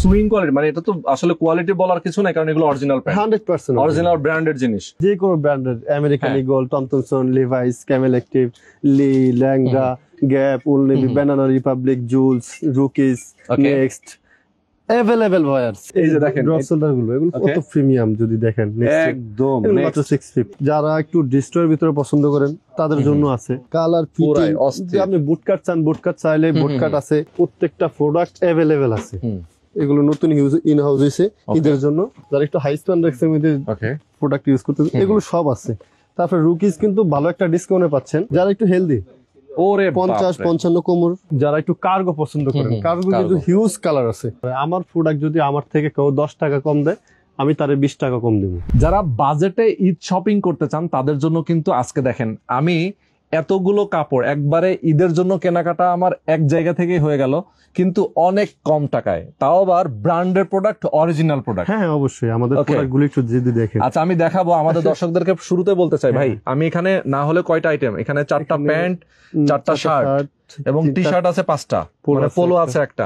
Swing quality, মানে এটা তো আসলে কোয়ালিটি বলার কিছু নাই, কারণ এগুলো অরিজিনাল প্যান্ট, 100% অরিজিনাল ব্র্যান্ডেড জিনিস। যে কোনো ব্র্যান্ডের আমেরিকান ইগল, টমথনসন, লিভাইস, ক্যামেল অ্যাক্টিভ, লি, ল্যাঙ্গা, Gap, Old Navy, Banana Republic, Jules, Rookies, Next available wears. এই যে দেখেন ড্রপ শোল্ডার গুলো, এগুলো কত প্রিমিয়াম যদি দেখেন, একদম মাত্র 650। যারা একটু ডিস্ট্রয়ের ভিতরে পছন্দ করেন তাদের জন্য আছে কালার ফিটিং। যদি আপনি বুটকাট চান, বুটকাট চাইলে বুটকাট আছে, প্রত্যেকটা প্রোডাক্ট अवेलेबल আছে। এগুলো নতুন ইন হাউস হইছে ঈদের জন্য, যারা একটু হাই স্প্যান রেক্সের মধ্যে প্রোডাক্ট ইউজ করতে, এগুলো সব আছে। তারপর রুকিস কিন্তু ভালো একটা ডিসকাউন্টে পাচ্ছেন যারা একটু হেলদি, ওরে 50-55 কোমর। যারা একটু কার্গো পছন্দ করেন, কার্গো কিন্তু হিউজ কালার আছে। আমার প্রোডাক্ট যদি আমার থেকে কেউ 10 টাকা কম দেয়, আমি তারে 20 টাকা কম দেব। যারা বাজেটে ঈদ শপিং করতে চান তাদের জন্য কিন্তু আজকে দেখেন আমি এতগুলো কাপড় একবারে ঈদের জন্য কেনাকাটা আমার এক জায়গা থেকেই হয়ে গেল, কিন্তু অনেক কম টাকায়, তাও আবার ব্র্যান্ডের প্রোডাক্ট, অরিজিনাল প্রোডাক্ট। হ্যাঁ অবশ্যই আমাদের প্রোডাক্টগুলো একটু যদি দেখেন। আচ্ছা আমি দেখাবো আমাদের দর্শকদেরকে, শুরুতে বলতে চাই ভাই, আমি এখানে না হলে কয়টা আইটেম, এখানে 4টা প্যান্ট, 4টা শার্ট এবং টি শার্ট আছে 5টা, মানে পোলো আছে একটা,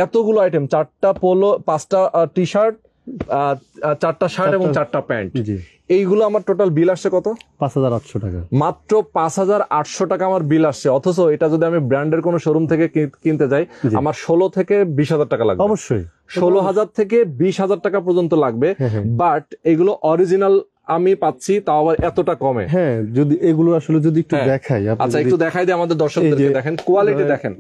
এতগুলো আইটেম, 4টা পোলো, 5টা টি শার্ট, 4টা শার্ট এবং 4টা প্যান্ট। এইগুলো আমার টোটাল বিল আসছে কত? 5800 টাকা। মাত্র 5800 টাকা আমার বিল আসছে। অথচ এটা যদি আমি ব্র্যান্ডের কোনো শোরুম থেকে কিনতে যাই আমার 16 থেকে 20,000 টাকা লাগবে। অবশ্যই 16,000 থেকে 20,000 টাকা পর্যন্ত লাগবে, বাট এগুলো অরিজিনাল আমি পাচ্ছি, তাও আবার এতটা কমে। হ্যাঁ যদি এগুলো আসলে যদি একটু দেখাই। আচ্ছা একটু দেখাই দিই আমাদের দর্শকদেরকে, দেখেন কোয়ালিটি দেখেন।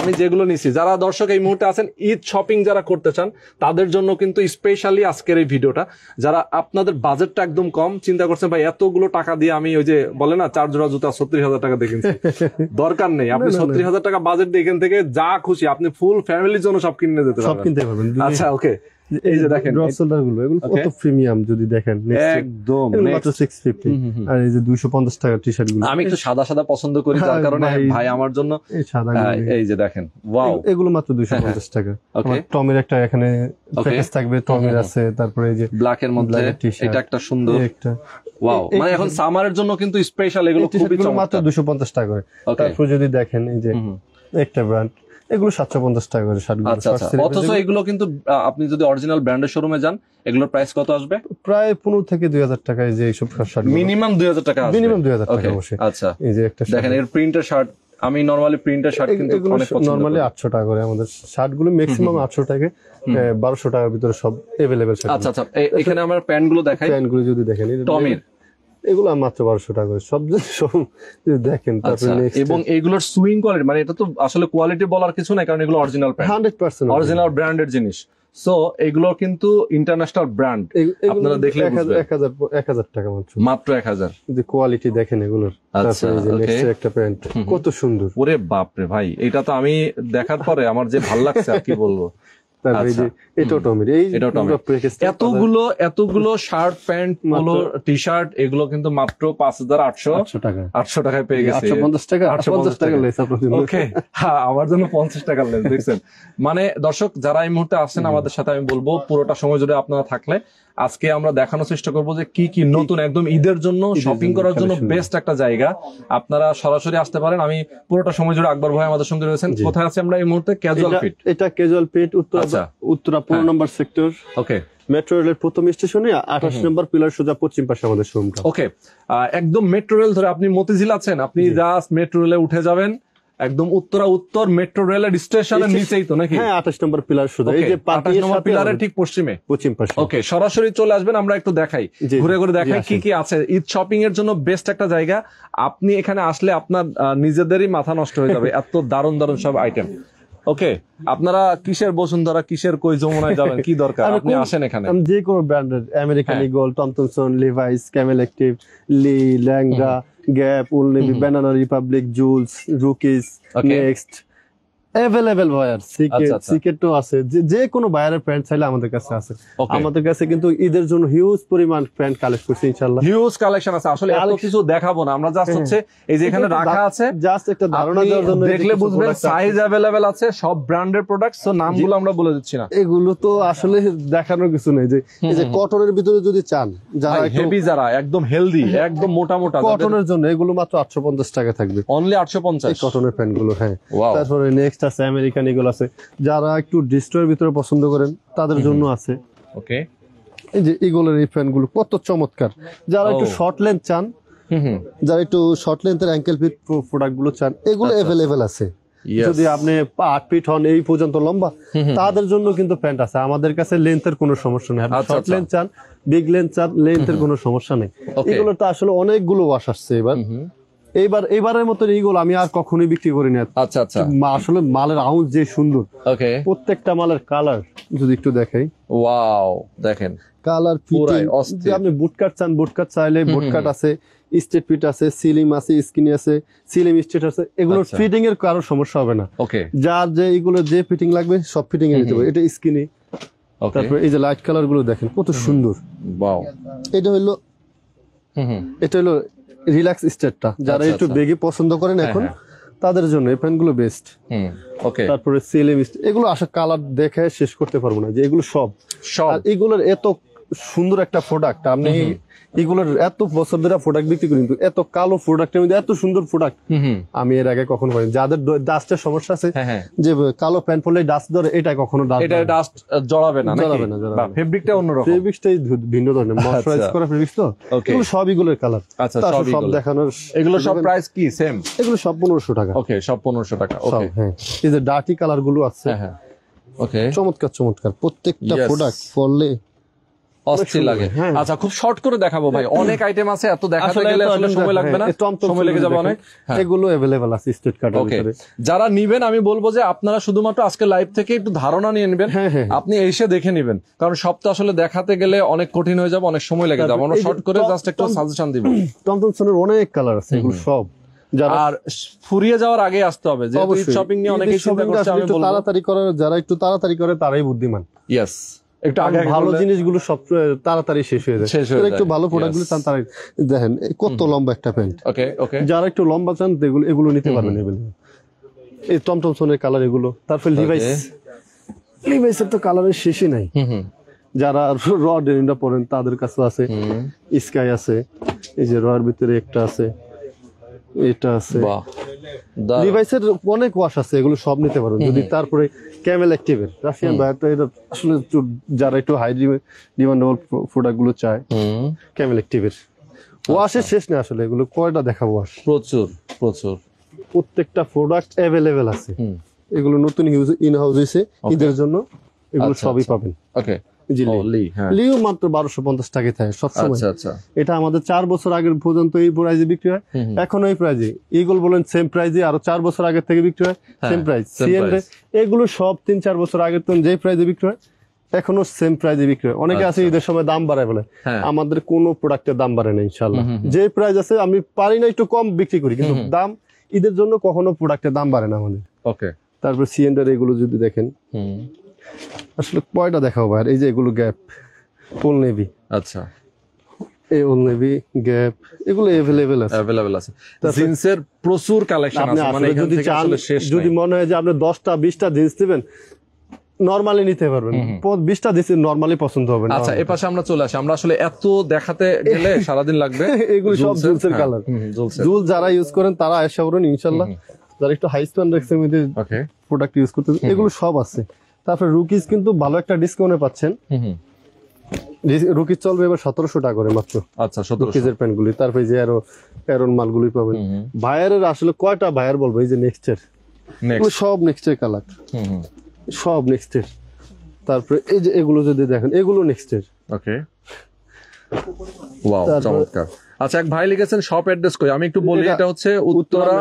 আমি যেগুলো নিছি, যারা দর্শক এই মুহূর্তে আছেন ঈদ শপিং যারা করতে চান তাদের জন্য কিন্তু স্পেশালি আজকের এই ভিডিওটা। যারা আপনাদের বাজেটটা একদম কম, চিন্তা করছেন ভাই এতগুলো টাকা দিয়ে আমি ওই যে বলে না 4 জোড়া জুতা 36,000 টাকা দিয়ে কিনছি, দরকার নেই। আপনি 36,000 টাকা বাজেট দিয়ে এখান থেকে যা খুশি আপনি ফুল ফ্যামিলির জন্য সব কিনে যেতে পারবেন। আচ্ছা ওকে, এই যে দেখেন ড্রপ শোল্ডার গুলো, এগুলো কত প্রিমিয়াম যদি দেখেন, একদম মাত্র 650। আর এই যে 250 টাকা টি শার্ট গুলো, আমি একটু সাদা সাদা পছন্দ করি, যার কারণে ভাই আমার জন্য এই সাদা, এই যে দেখেন ওয়াও, এগুলো মাত্র 250 টাকা। টমের একটা এখানে প্যাকেজ থাকবে, টমের আছে, তারপরে এই যে ব্ল্যাক এর মধ্যে এটা একটা সুন্দর একটা ওয়াও, মানে এখন সামারের জন্য কিন্তু স্পেশাল, এগুলো খুবই চমৎকার, মাত্র 250 টাকা করে। তারপর যদি দেখেন এই যে একটা ব্র্যান্ড, এগুলো 750 টাকা করে শার্টগুলো। আচ্ছা অথচ এগুলো কিন্তু আপনি যদি অরিজিনাল ব্র্যান্ডের শোরুমে যান এগুলোর প্রাইস কত আসবে? প্রায় 15 থেকে 2000 টাকা। এই যে এইসব শার্ট মিনিমাম 2000 টাকা আসবে, মিনিমাম 2000 টাকা অবশ্যই। আচ্ছা এই যে একটা দেখেন এর প্রিন্টের শার্ট, আমি নরমালি প্রিন্টের শার্ট কিন্তু অনেক পছন্দ করি। নরমালি 800 টাকা করে আমাদের শার্টগুলো, ম্যাক্সিমাম 800 টাকা, 1200 টাকার ভিতরে সব अवेलेबल শার্ট। আচ্ছা আচ্ছা এখানে আমার প্যান্টগুলো দেখাই, প্যান্টগুলো যদি দেখেন টমির, এগুলো মাত্র 1200 টাকা করে সব যদি দেখেন। তারপরে এবং এইগুলোর সুইং কোয়ালিটি, মানে এটা তো আসলে কোয়ালিটি বলার কিছু নাই, কারণ এগুলো অরিজিনাল প্যান্ট, 100% অরিজিনাল ব্র্যান্ডেড জিনিস। সো এগুলো কিন্তু ইন্টারন্যাশনাল ব্র্যান্ড, আপনারা দেখলে বুঝবেন। 1000 টাকা মাত্র, মাত্র 1000। যদি কোয়ালিটি দেখেন এগুলোর। আচ্ছা নেক্সট একটা প্যান্ট কত সুন্দর, ওরে বাপ রে ভাই, এটা তো আমি দেখার পরে আমার যে ভালো লাগছে আর কি বলবো। এতগুলো shirt pant polo T shirt এগুলো কিন্তু মাত্র 5800 টাকায় পেয়ে গেছে। 850 টাকা ওকে, হ্যাঁ আমার জন্য 50 টাকা লেস, দেখছেন। মানে দর্শক যারা এই মুহূর্তে আসছেন আমাদের সাথে, আমি বলবো পুরোটা সময় জুড়ে আপনারা থাকলে আজকে আমরা দেখানোর চেষ্টা করবো যে কি কি নতুন একদম ঈদের জন্য শপিং করার জন্য বেস্ট একটা জায়গা। আপনারা সরাসরি আসতে পারেন। আমি পুরোটা সময় জুড়ে আকবর ভাই আমাদের সঙ্গে রয়েছেন। কোথায় আছি আমরা এই মুহূর্তে? Casual fit. এটা casual fit, Uttara 15 number sector. Okay, metro রেলের প্রথম স্টেশনে 28 নম্বর পিলার সোজা পশ্চিম পাশে আমাদের শোরুমটা। ওকে, একদম মেট্রো রেল ধরে আপনি মতিঝিল আছেন, আপনি জাস্ট মেট্রো রেলে উঠে যাবেন, একদম উত্তর মেট্রো রেলের স্টেশনের নিচেই তো নাকি? হ্যাঁ 28 নম্বর পিলার সোজা, এই যে 28 নম্বর পিলারের ঠিক পশ্চিম পাশে। ওকে, সরাসরি চলে আসবেন, আমরা একটু দেখাই, ঘুরে ঘুরে দেখাই কি কি আছে। ঈদ শপিং এর জন্য বেস্ট একটা জায়গা। আপনি এখানে আসলে আপনার নিজেদেরই মাথা নষ্ট হয়ে যাবে, এত দারুণ দারুণ সব আইটেম। ওকে, আপনারা কিসের বসুন্ধরা, কিসের কই যমুনায় যাবেন, কি দরকার, আপনি আসেন এখানে। যে কোনো ব্র্যান্ডের আমেরিকান ইগল, টমথনসন, লিভাইস, ক্যামেল অ্যাক্টিভ, লি, ল্যাঙ্গা, Gap, Old Navy, Banana Republic, Jules, Rookies, Next available wears. সিকেটও আছে, যে কোনো বায়ারের প্যান্ট চাইলে আমাদের কাছে আছে। আমাদের কাছে কিন্তু ঈদের জন্য হিউজ পরিমাণ প্যান্ট কালেক্ট করছি ইনশাআল্লাহ, হিউজ কালেকশন আছে। আসলে এত কিছু দেখাবো না আমরা, জাস্ট হচ্ছে এই যে এখানে রাখা আছে, জাস্ট একটা ধারণা দেওয়ার জন্য, দেখলে বুঝবেন সাইজ अवेलेबल আছে, সব ব্র্যান্ডের প্রোডাক্ট। সো নামগুলো আমরা বলে দিচ্ছি না, এগুলো তো আসলে দেখানোর কিছু নেই। যে এই যে কটনের ভিতরে যদি চান, যারা হেভি, যারা একদম হেলদি, একদম মোটা মোটা কটনের জন্য এগুলো মাত্র 850 টাকা থাকবে, অনলি 850 কটনের প্যান্ট গুলো। হ্যাঁ, তারপরে নেক্সট নেক্সট আছে, আমেরিকান ইগল আছে। যারা একটু ডিস্ট্রয়ের ভিতরে পছন্দ করেন তাদের জন্য আছে। ওকে, এই যে ইগলের এই ফ্যান গুলো কত চমৎকার। যারা একটু শর্ট লেন্থ চান, যারা একটু শর্ট লেন্থের অ্যাঙ্কেল ফিট প্রোডাক্ট গুলো চান, এগুলো অ্যাভেলেবেল আছে। যদি আপনি 8 ফিট হন এই পর্যন্ত লম্বা, তাদের জন্য কিন্তু প্যান্ট আছে আমাদের কাছে। লেন্থের কোনো সমস্যা নেই। আপনি শর্ট লেন্থ চান, বিগ লেন্থ চান, লেন্থের কোনো সমস্যা নেই। এগুলো তো আসলে অনেকগুলো ওয়াশ আসছে এইবারের মতো এইগুলো আমি আর কখনোই বিক্রি করি না। আচ্ছা আচ্ছা, আসলে মালের আউন্স যে সুন্দর, প্রত্যেকটা মালের কালার যদি একটু দেখাই, ওয়াও দেখেন কালার ফিটিং। আপনি বুটকাট চান, বুটকাট চাইলে বুটকাট আছে, স্ট্রেট ফিট আছে, সিলিম আছে, স্কিনি আছে, সিলিম স্ট্রেট আছে। এগুলোর ফিটিং এর কারো সমস্যা হবে না। যার যে এগুলো যে ফিটিং লাগবে সব ফিটিং এ নিতে পারবে। এটা স্কিনি। তারপর এই যে লাইট কালার গুলো দেখেন কত সুন্দর। এটা হলো রিল্যাক্স স্টেটটা। যারা একটু বেগি পছন্দ করেন এখন, তাদের জন্য এই প্যান্ট গুলো বেস্ট। তারপরে সিলিম, এগুলো আসলে কালার দেখে শেষ করতে পারবো না যে এগুলো সব। আর এগুলোর এত সুন্দর একটা প্রোডাক্ট, আপনি এগুলোর এত বছর ধরে প্রোডাক্ট বিক্রি করি, কিন্তু এত কালো প্রোডাক্টের মধ্যে এত সুন্দর প্রোডাক্ট আমি এর আগে কখনো পাইনি। যাদের ডাস্টের সমস্যা আছে, যে কালো প্যান্ট পরলে ডাস্ট ধরে, এটা কখনো ডাস্ট জড়াবে না। ফেব্রিকটা অন্যরকম, ফেব্রিকটাই ভিন্ন ধরনের ময়শ্চারাইজ করা ফেব্রিক। তো এগুলো সব এগুলোর কালার। সব দেখানোর, এগুলো সব প্রাইস কি সেম? এগুলো সব 1500 টাকা। ওকে, সব 1500 টাকা। ওকে, হ্যাঁ। এই যে ডার্টি কালার গুলো আছে, ওকে, চমৎকার চমৎকার প্রত্যেকটা প্রোডাক্ট পরলে অস্থির লাগে। আচ্ছা, খুব শর্ট করে দেখাবো ভাই, অনেক আইটেম আছে, এত দেখাতে গেলে আসলে সময় লাগবে না, সময় লেগে যাবে অনেক। এগুলো अवेलेबल আছে স্টেট কার্ডের ভিতরে। যারা নিবেন আমি বলবো যে আপনারা শুধুমাত্র আজকে লাইভ থেকে একটু ধারণা নিয়ে নেবেন, আপনি এসে দেখে নেবেন, কারণ সব তো আসলে দেখাতে গেলে অনেক কঠিন হয়ে যাবে, অনেক সময় লেগে যাবে। আমরা শর্ট করে জাস্ট একটু সাজেশন দিব। টমটমসনের অনেক কালার আছে, এগুলো সব। আর ফুরিয়ে যাওয়ার আগে আসতে হবে, যে শপিং নিয়ে অনেকেই চিন্তা করছে, আমি বলবো তাড়াতাড়ি করে, যারা একটু তাড়াতাড়ি করে তারাই বুদ্ধিমান। ইয়েস, একটু আগে ভালো জিনিসগুলো সব তাড়াতাড়ি শেষ হয়ে যায়। একটু ভালো প্রোডাক্ট গুলো চান, তারা দেখেন কত লম্বা একটা প্যান্ট। যারা একটু লম্বা চান এগুলো নিতে পারবেন। এই টমটমসনের কালার এগুলো। তারপর লিভাইসের তো কালারের শেষই নাই। যারা র ডেনিমটা পরেন তাদের কাছে আছে, স্কাই আছে, এই যে রয়ের ভিতরে একটা আছে, এটা আছে, লিভাইসের অনেক ওয়াশ আছে, এগুলো সব নিতে পারবেন যদি। তারপরে ক্যামেল অ্যাক্টিভের রাশিয়ান ভাইয়ারটা, এটা আসলে যারা একটু হাই ডিমান্ডেবল প্রোডাক্ট গুলো চায়, ক্যামেল অ্যাক্টিভের ওয়াশের শেষ নেই আসলে। এগুলো কয়টা দেখাবো, ওয়াশ প্রচুর প্রচুর, প্রত্যেকটা প্রোডাক্ট অ্যাভেলেবেল আছে। এগুলো নতুন ইন হাউস হয়েছে ঈদের জন্য, এগুলো সবই পাবেন। লিও মাত্র 1250 টাকায় থাকে সবসময়। এটা আমাদের 4 বছর আগের পর্যন্ত এই প্রাইজে বিক্রি হয়, এখন এই প্রাইজে। ইগল বলেন সেম প্রাইজে, আরো 4 বছর আগের থেকে বিক্রি হয় সেম প্রাইস। এগুলো সব 3-4 বছর আগের তো যে প্রাইজে বিক্রি হয় এখনো সেম প্রাইজে বিক্রি হয়। অনেকে আছে ঈদের সময় দাম বাড়ায় বলে, আমাদের কোনো প্রোডাক্টের দাম বাড়ে না ইনশাআল্লাহ। যে প্রাইস আছে আমি পারি না একটু কম বিক্রি করি, কিন্তু দাম ঈদের জন্য কখনো প্রোডাক্টের দাম বাড়ে না আমাদের। তারপর সিএন্ডার এগুলো যদি দেখেন, আসলে কয়টা দেখাবো ভাই। এই যে এগুলো গ্যাপ, ওল নেভি, আচ্ছা এই ওল নেভি গ্যাপ, এগুলো अवेलेबल আছে। জিন্সের প্রচুর কালেকশন আছে, মানে এখান থেকে আসলে শেষ নাই। যদি মনে হয় যে আপনি 10টা 20টা জিন্স নেবেন, নরমালি নিতে পারবেন। 20টা জিন্স নরমালি পছন্দ হবে না। আচ্ছা, এপাশে আমরা চলে আসি, আমরা আসলে এত দেখাতে গেলে সারাদিন লাগবে। এগুলো সব জিন্সের কালার। জুল যারা ইউজ করেন তারা আশা করুন ইনশাআল্লাহ, যারা একটু হাই স্ট্যান্ডার্ডের মধ্যে প্রোডাক্ট ইউজ করতে, এগুলো সব আছে। তারপর রুকিস কিন্তু ভালো একটা ডিসকাউন্টে পাচ্ছেন। রুকিস চলবে এবার 1700 টাকা করে মাত্র। আচ্ছা, 1700 প্যান্ট গুলি। তারপরে যে এরন মালগুলি পাবেন। ভাইয়ারের আসলে কয়টা ভাইয়ার বলবো, এই যে নেক্সটের, সব নেক্সটের কালার, সব নেক্সটের। তারপরে এই যে এগুলো যদি দেখেন, এগুলো নেক্সটের। ওকে, ওয়াও, চমৎকার। আচ্ছা, এক ভাই লিখেছেন শপ অ্যাড্রেস কই, আমি একটু বলি। এটা হচ্ছে উত্তরা,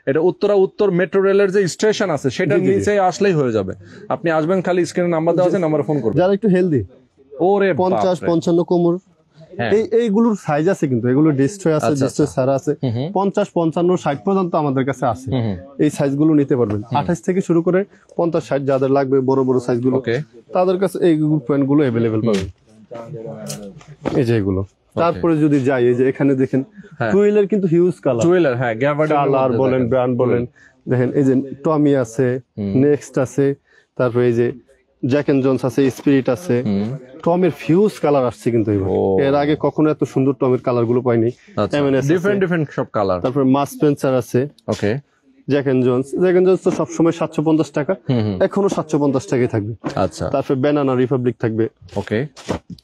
এটা উত্তর মেট্রো রেলের যে স্টেশন আছে সেটার নিচে আসলেই হয়ে যাবে। আপনি আসবেন, খালি স্ক্রিনে নাম্বার দেওয়া আছে, নাম্বারে ফোন করবেন। যারা একটু হেলদি, ওরে 50-55 কোমর, এইগুলোর সাইজ আছে, কিন্তু এগুলো ডিস্ট্রয় আছে, ডিস্ট্রয় সারা আছে। 50-55-60 পর্যন্ত আমাদের কাছে আছে। এই সাইজগুলো নিতে পারবেন। 28 থেকে শুরু করে 50-60 যাদের লাগবে বড় বড় সাইজগুলো, তাদের কাছে এই প্যান্টগুলো अवेलेबल পাবেন। এই যে এগুলো। তারপরে যদি যাই, এই যে এখানে দেখেন টুইলের কিন্তু হিউজ কালার, টুইলের কালার বলেন, ব্র্যান্ড বলেন, দেখেন এই যে টমি আছে, নেক্সট আছে, তারপরে এই যে জ্যাক এন্ড জোন্স আছে, স্পিরিট আছে। টমের ফিউজ কালার আসছে কিন্তু এর আগে কখনো এত সুন্দর টমের কালার গুলো পাইনি। ডিফারেন্ট সব কালার। তারপরে মাস স্পেন্সার আছে, ওকে, জ্যাক এন্ড জোন্স তো সবসময় 750 টাকা, এখনো 750 টাকায় থাকবে। আচ্ছা, তারপর ব্যানানা রিপাবলিক থাকবে। ওকে,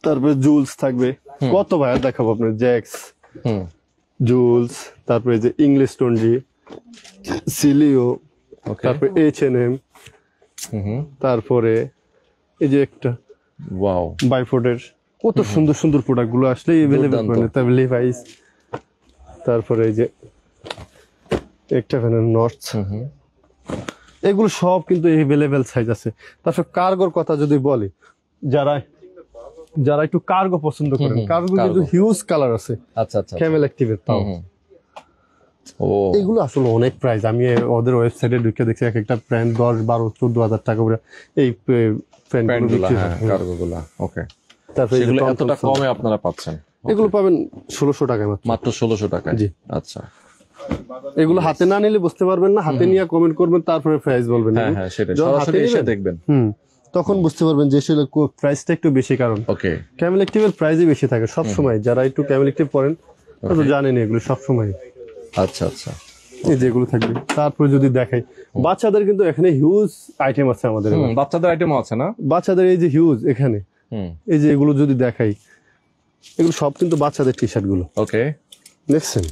তারপরে জুলস থাকবে। কত ভাইয়া দেখাবো আপনার, জ্যাক্স, জুলস, তারপরে যে ইংলিশ টন্ডি, সিলিও, তারপরে H&M, তারপরে এই যে একটা ওয়াও বাইফোর্ডের কত সুন্দর সুন্দর প্রোডাক্ট গুলো আসলে এভেলেবেল, মানে তারপরে লিভাইস, তারপরে এই যে একটা ফ্যানের নটস, এগুলো সব কিন্তু এভেলেবেল সাইজ আছে। তারপর কার্গোর কথা যদি বলি, যারা একটু কার্গো পছন্দ করেন, কার্গো কিন্তু হিউজ কালার আছে। আচ্ছা আচ্ছা, ক্যামেল অ্যাক্টিভের তাও। ও, এগুলো আসলে অনেক প্রাইস, আমি ওদের ওয়েবসাইটে ঢুকে দেখছি এক একটা প্যান্ট 10, 12, 14,000 টাকা করে এই প্যান্টগুলো, কার্গোগুলো। ওকে, তারপরে এগুলো এতটা কমে আপনারা পাচ্ছেন? এগুলো পাবেন 1600 টাকায় মাত্র 1600 টাকায়। জি, আচ্ছা। এগুলো হাতে না নিলে বুঝতে পারবেন না, হাতে নিয়ে কমেন্ট করবেন, তারপরে প্রাইস বলবেন। হ্যাঁ, সেটা সরাসরি এসে দেখবেন, তখন বুঝতে পারবেন যে আসলে প্রাইসটা একটু বেশি। কারণ ওকে, ক্যামেল অ্যাক্টিভের প্রাইসই বেশি থাকে সব সময়। যারা একটু ক্যামেল অ্যাক্টিভ পরেন তারা তো জানেন এগুলো সব সময়। আচ্ছা আচ্ছা, এই যেগুলো থাকবে। তারপর যদি দেখাই বাচ্চাদের, কিন্তু এখানে হিউজ আইটেম আছে আমাদের। বাচ্চাদের আইটেমও আছে না? বাচ্চাদের এই যে হিউজ এখানে, এই যে এগুলো যদি দেখাই, এগুলো সব কিন্তু বাচ্চাদের টি শার্ট গুলো। ওকে, দেখছেন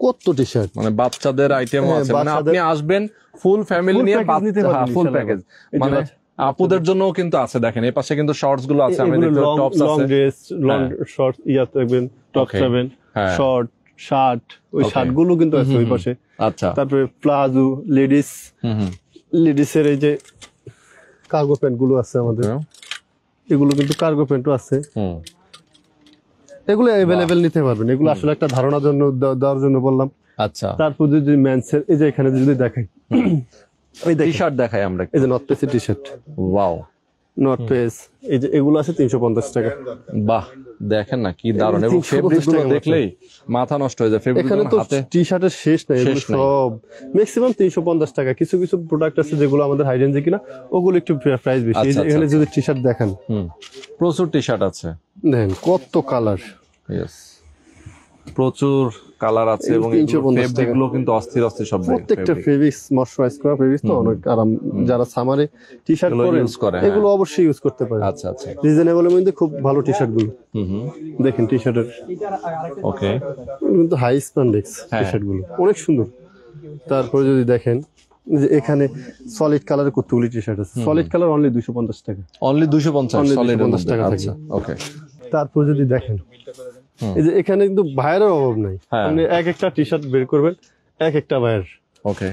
কত টি শার্ট, মানে বাচ্চাদের আইটেমও আছে, মানে আপনি আসবেন ফুল ফ্যামিলি নিয়ে ফুল প্যাকেজ, মানে আপুদের জন্য কিন্তু আছে। দেখেন এই পাশে কিন্তু শর্টস গুলো আছে, আমি দেখতে টপস আছে, লং ড্রেস, লং শর্টস ইয়া থাকবেন, টপ 7, শর্ট, শার্ট, ওই শার্ট গুলো কিন্তু আছে ওই পাশে। আচ্ছা, তারপরে প্লাজো, লেডিসের এই যে কার্গো প্যান্ট গুলো আছে আমাদের, এগুলো কিন্তু কার্গো প্যান্টও আছে। এগুলো অ্যাভেলেবেল নিতে পারবেন। এগুলো আসলে একটা ধারণার জন্য দেওয়ার জন্য বললাম। আচ্ছা, তারপর যদি মেন্সের এই যে এখানে যদি দেখাই, এই টি শার্ট দেখাই আমরা, এই যে নর্থ ফেসের T shirt, wow, north face, এই যে এগুলো আছে 350 টাকা। বাহ, দেখেন না কি দারুণ, এবং ফেব্রিক গুলো দেখলেই মাথা নষ্ট হয়ে যায়। ফেব্রিক এখানে তো টি শার্টের শেষ নাই, এগুলো সব ম্যাক্সিমাম 350 টাকা। কিছু কিছু প্রোডাক্ট আছে যেগুলো আমাদের হাই রেঞ্জে কিনা, ওগুলো একটু প্রাইস বেশি। এই যে এখানে যদি টি শার্ট দেখেন, প্রচুর টি শার্ট আছে, দেখেন কত কালার, প্রচুর কালার আছে, এবং ফেব্রিক গুলো কিন্তু অস্থির অস্থির সব। প্রত্যেকটা ফেব্রিক্স ময়শ্চারাইজ করা ফেব্রিক্স, তো অনেক আরাম। যারা সামারে টি শার্ট পরে এগুলো অবশ্যই ইউজ করতে পারে। আচ্ছা আচ্ছা, রিজনেবল এর মধ্যে খুব ভালো টি শার্ট গুলো। দেখেন টি শার্টের, ওকে, কিন্তু হাই স্প্যান্ডেক্স টি শার্ট গুলো অনেক সুন্দর। তারপরে যদি দেখেন যে এখানে সলিড কালারের কতগুলি টি শার্ট আছে। সলিড কালার অনলি 250 টাকা, অনলি 250 টাকা। আচ্ছা, ওকে। তারপর যদি দেখেন এই যে এখানে কিন্তু ভাইয়ের অভাব নাই, আপনি এক একটা টি শার্ট বের করবেন, এক একটা ভাইয়ের। ওকে,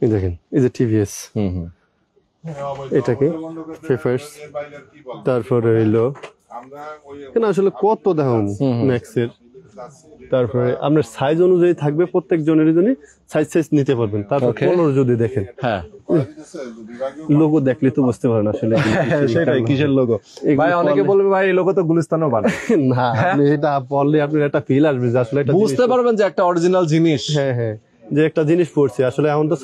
এই দেখেন এই যে টিভিএস, এটাকে ফেফার্স, তারপরে হইলো এখানে আসলে কত দেখুন ম্যাক্সের। তারপরে আপনার সাইজ অনুযায়ী থাকবে, প্রত্যেক জনের জন্য সাইজ নিতে পারবেন। তারপর কালার যদি দেখেন, লোগো দেখলে তো বুঝতে পারেন আসলে সেটাই কিসের লোগো। ভাই অনেকে বলবে ভাই এই লোগো তো গুলিস্তানও বানায় না, আপনি এটা পড়লে আপনার একটা ফিল আসবে যে আসলে এটা বুঝতে পারবেন যে একটা অরিজিনাল জিনিস। হ্যাঁ, যে একটা জিনিস পড়ছি আসলে। এখন তো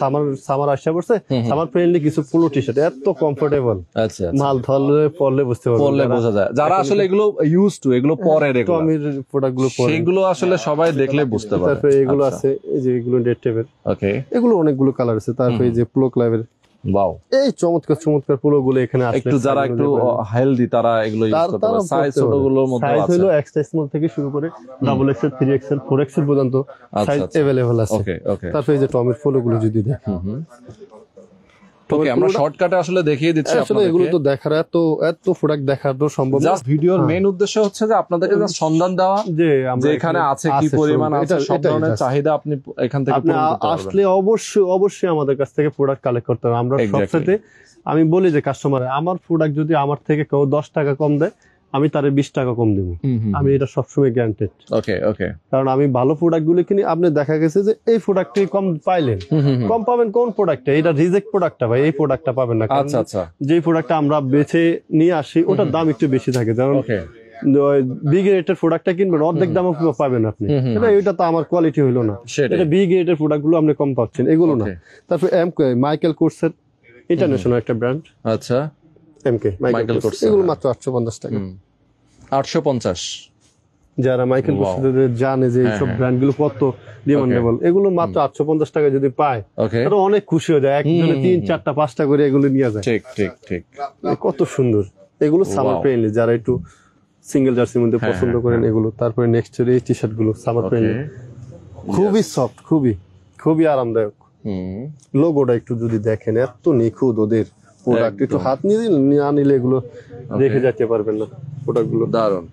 সামার আসা পড়ছে, সামার ফ্রেন্ডলি কিছু পোলো টি শার্ট এত কমফোর্টেবল, আচ্ছা, মাল ধরলে পরলে বুঝতে পারবেন, পরলে বোঝা যায়। যারা আসলে এগুলো ইউজ টু, এগুলো পরে টমির প্রোডাক্ট গুলো পরে, সেগুলো আসলে সবাই দেখলে বুঝতে পারে। তারপরে এগুলো আছে, এই যে এগুলো ডেড টেপের, ওকে, এগুলো অনেকগুলো কালার আছে। তারপরে এই যে প্লো ক্লাবের, ওয়াও, এই চমৎকার পুরো গুলো এখানে আসলে একটু যারা একটু হেলদি তারা এগুলো ইউজ করতে পারে। সাইজ ছোটগুলোর মধ্যে আছে, সাইজ হলো এক্সট্রা স্মল থেকে শুরু করে ডাবল এক্সেল, 3XL, 4XL পর্যন্ত সাইজ अवेलेबल আছে। ওকে। তারপরে এই যে টমির ফলোগুলো যদি দেখেন, ওকে, আমরা শর্টকাটে আসলে দেখিয়ে দিচ্ছি আসলে আপনাদেরকে। এগুলো তো দেখার এত প্রোডাক্ট দেখার তো সম্ভব না। জাস্ট ভিডিওর মেইন উদ্দেশ্য হচ্ছে যে আপনাদেরকে সন্ধান দেওয়া যে এখানে আছে কি পরিমাণ আছে, সব ধরনের চাহিদা আপনি এখান থেকে পূরণ করতে পারবেন। আসলে অবশ্যই আমাদের কাছ থেকে প্রোডাক্ট কালেক্ট করতে হবে। আমরা সবচেয়ে আমি বলি যে কাস্টমার, আমার প্রোডাক্ট যদি আমার থেকে কেউ 10 টাকা কম দেয়, আমি তারে 20 টাকা কম দেবো। আমি এটা সবসময় গ্যারান্টেড। ওকে, কারণ আমি ভালো প্রোডাক্ট গুলো কিনি। আপনি দেখা গেছে যে এই প্রোডাক্টটি কম পাইলেন, কম পাবেন কোন প্রোডাক্টে? এটা রিজেক্ট প্রোডাক্টটা ভাই, এই প্রোডাক্টটা পাবেন না। আচ্ছা, যে প্রোডাক্টটা আমরা বেছে নিয়ে আসি ওটার দাম একটু বেশি থাকে। যেমন বিগ রেটের প্রোডাক্টটা কিনবেন, অর্ধেক দামও পাবেন আপনি। এটা তো আমার কোয়ালিটি হইলো না। এটা বিগ রেটের প্রোডাক্ট গুলো আপনি কম পাচ্ছেন, এগুলো না। তারপর মাইকেল কোর্সের ইন্টারন্যাশনাল একটা ব্র্যান্ড, আচ্ছা, মাইকেল কোর্স, এগুলো মাত্র 850 টাকা। 850 যারা মাইকেল কোর্সদের জানে যে এইসব ব্র্যান্ড গুলো কত ডিমান্ডেবল, এগুলো মাত্র 850 টাকা যদি পায় তাহলে অনেক খুশি হয়ে যায়। একজনে 3, 4টা, 5টা করে এগুলো নিয়ে যায়। ঠিক ঠিক ঠিক, কত সুন্দর এগুলো। সামার ফ্রেন্ডলি, যারা একটু সিঙ্গেল জার্সির মধ্যে পছন্দ করেন এগুলো। তারপরে নেক্সট এই টি শার্ট গুলো সামার ফ্রেন্ডলি, খুবই সফট, খুবই খুবই আরামদায়ক। লোগোটা একটু যদি দেখেন, এত নিখুঁত ওদের প্রোডাক্ট। একটু হাত নিয়ে না নিলে এগুলো দেখে যেতে পারবেন না প্রোডাক্ট গুলো। দারুন।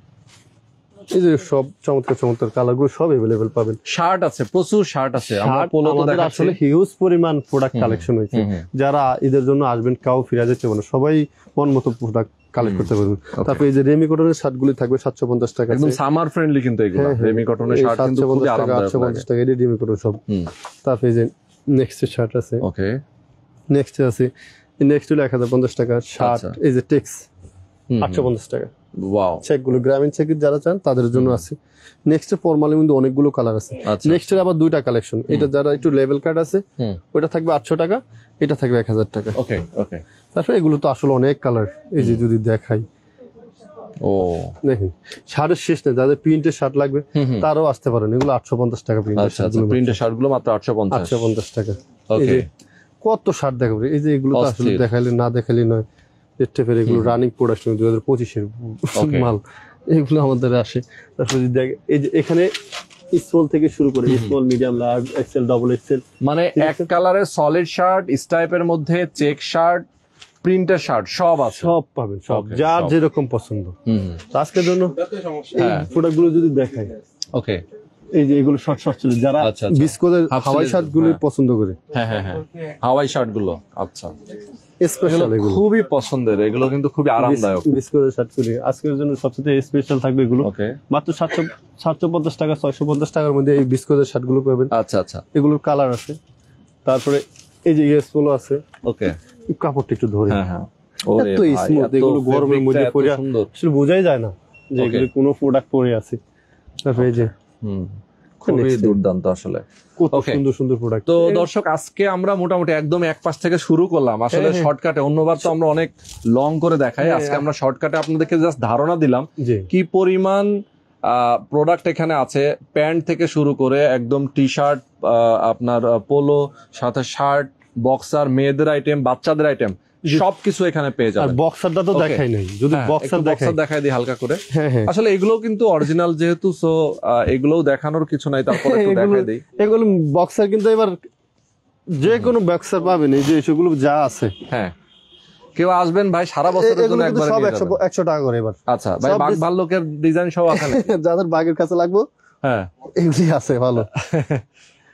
এই যে সব চমৎকার চমৎকার কালার গুলো সব अवेलेबल পাবেন। শার্ট আছে, প্রচুর শার্ট আছে। আমরা পোলো তো দেখাচ্ছি, আসলে হিউজ পরিমাণ প্রোডাক্ট কালেকশন হয়েছে। যারা ঈদের জন্য আসবেন কাউ ফিরে যেতে পারবে না, সবাই মন মতো প্রোডাক্ট কালেক্ট করতে পারবেন। তারপর এই যে রেমি কটনের শার্ট গুলি থাকবে 750 টাকা, একদম সামার ফ্রেন্ডলি কিন্তু এগুলো। রেমি কটনের শার্ট কিন্তু খুবই আরামদায়ক, 850 টাকা এই রেমি কটন সব। তারপর এই যে নেক্সট শার্ট আছে, ওকে নেক্সট আছে, নেক্সট হলো 1050 টাকা শার্ট। এই যে টেক্স 850 টাকা। ওয়াও, চেক গুলো গ্রামীণ চেক যারা চান তাদের জন্য আছে। নেক্সট ফরমালের মধ্যে অনেকগুলো কালার আছে। নেক্সট এর আবার দুইটা কালেকশন। এটা যারা একটু লেভেল কার্ড আছে ওটা থাকবে 800 টাকা, এটা থাকবে 1000 টাকা। ওকে ওকে। তারপর এগুলো তো আসলে অনেক কালার। এই যে যদি দেখাই, ও দেখেন শার্টের শেষ নেই। যাদের প্রিন্টের শার্ট লাগবে তারও আসতে পারেন। এগুলো 850 টাকা প্রিন্টের শার্ট। প্রিন্টের শার্ট গুলো মাত্র 850 টাকা। এই যে কত শার্ট দেখাবো। এই যে এগুলো তো আসলে দেখাইলে না দেখাইলে নয়। টেপের এগুলো রানিং প্রোডাকশন 2025 এর মাল, এগুলো আমাদের আসে। তারপর যদি দেখ, এই যে এখানে স্মল থেকে শুরু করে small, medium, large, XL, double XL, মানে এক কালারের সলিড শার্ট, স্টাইপের মধ্যে চেক শার্ট, প্রিন্টের শার্ট সব আছে, সব পাবেন, সব যার যেরকম পছন্দ। আজকের জন্য এই প্রোডাক্টগুলো যদি দেখাই, ওকে এই যে এগুলো শর্ট শর্ট ছিল, যারা বিস্কুটের হাওয়াই শার্ট গুলো পছন্দ করে। হ্যাঁ হ্যাঁ হ্যাঁ, হাওয়াই শার্ট গুলো আচ্ছা স্পেশাল, এগুলো খুবই পছন্দের, এগুলো কিন্তু খুবই আরামদায়ক। বিস্কুটের শার্ট গুলো আজকের জন্য সবচেয়ে স্পেশাল থাকবে এগুলো। মাত্র 750 টাকা, 650 টাকার মধ্যে এই বিস্কুটের শার্ট গুলো পাবেন। আচ্ছা আচ্ছা, এগুলোর কালার আছে। তারপরে এই যে ইয়েস পোলো আছে, ওকে কাপড়টা একটু ধরে, হ্যাঁ হ্যাঁ, এত স্মুথ, এগুলো গরমের মধ্যে পরে আসলে বোঝাই যায় না যে এগুলো কোনো প্রোডাক্ট পরে আছে। তারপরে এই যে খুবই দুর্দান্ত আসলে, কত সুন্দর সুন্দর প্রোডাক্ট। তো দর্শক, আজকে আমরা মোটামুটি একদম এক পাশ থেকে শুরু করলাম আসলে শর্টকাটে। অন্যবার তো আমরা অনেক লং করে দেখাই, আজকে আমরা শর্টকাটে আপনাদেরকে জাস্ট ধারণা দিলাম কি পরিমাণ প্রোডাক্ট এখানে আছে। প্যান্ট থেকে শুরু করে একদম টি শার্ট, আপনার পোলো, সাথে শার্ট, বক্সার, মেয়েদের আইটেম, বাচ্চাদের আইটেম, সবকিছু এখানে পেয়ে যাবেন। বক্সারটা তো দেখাই নাই, যদি বক্সার দেখাই দিই হালকা করে। আসলে এগুলো কিন্তু অরিজিনাল যেহেতু, সো এগুলোও দেখানোর কিছু নাই, তারপরে একটু দেখাই দিই। এগুলো বক্সার কিন্তু এবার যে কোনো বক্সার পাবেন, এই যে সেগুলো যা আছে। হ্যাঁ, কেউ আসবেন ভাই সারা বছরের জন্য একবার সব 100 টাকা করে এবার। আচ্ছা ভাই, বাঘ ভাল্লুকের ডিজাইন সব আছে, যাদের বাঘের কাছে লাগবে হ্যাঁ এগুলি আছে ভালো।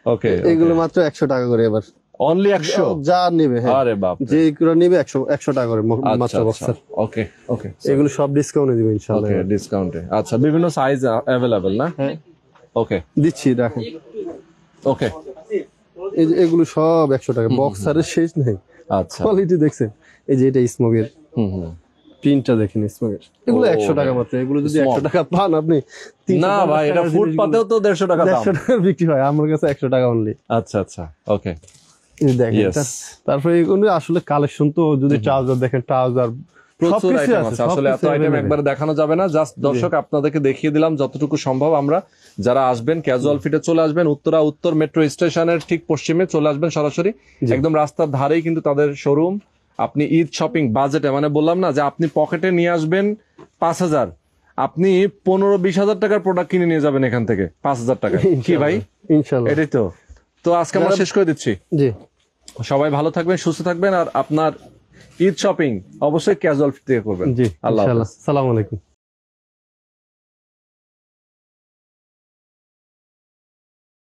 ওকে, এগুলো মাত্র 100 টাকা করে এবার, অনলি 100 যা নেবে। হ্যাঁ, আরে বাপ, যে এগুলো নেবে 100 টাকা করে মাত্র বক্সার। ওকে ওকে, এগুলো সব ডিসকাউন্টে দিব ইনশাআল্লাহ। ওকে, ডিসকাউন্টে। আচ্ছা, বিভিন্ন সাইজ अवेलेबल না? হ্যাঁ, ওকে দিচ্ছি, দেখেন। ওকে, এই যে এগুলো সব 100 টাকা, বক্সারের শেষ নেই। আচ্ছা, কোয়ালিটি দেখছেন? এই যে এটা স্মোকের, প্রিন্টটা দেখেন স্মোকের, এগুলো 100 টাকা মাত্র। এগুলো যদি 100 টাকা পান আপনি, না ভাই এটা ফুটপাতেও তো 150 টাকা দাম, 150 টাকা বিক্রি হয়, আমার কাছে 100 টাকা অনলি। আচ্ছা আচ্ছা, ওকে, দেখেন। তারপরে এগুলো আসলে কালেকশন তো, যদি ট্রাউজার দেখেন, ট্রাউজার প্রচুর আইটেম আছে। আসলে এত আইটেম একবার দেখানো যাবে না, জাস্ট দর্শক আপনাদেরকে দেখিয়ে দিলাম যতটুকু সম্ভব। আমরা যারা আসবেন ক্যাজুয়াল ফিটে চলে আসবেন, উত্তর মেট্রো স্টেশনের ঠিক পশ্চিমে চলে আসবেন সরাসরি, একদম রাস্তার ধারেই কিন্তু তাদের শোরুম। আপনি ঈদ শপিং বাজেটে, মানে বললাম না যে আপনি পকেটে নিয়ে আসবেন 5000, আপনি 15-20 হাজার টাকার প্রোডাক্ট কিনে নিয়ে যাবেন এখান থেকে 5000 টাকা। কি ভাই, ইনশাআল্লাহ এটাই তো। তো আজকে আমরা শেষ করে দিচ্ছি। জি, সবাই ভালো থাকবেন, সুস্থ থাকবেন, আর আপনার ঈদ শপিং অবশ্যই ক্যাজুয়াল থেকে করবেন। জি, আল্লাহ হাফেজ, আসসালামু আলাইকুম।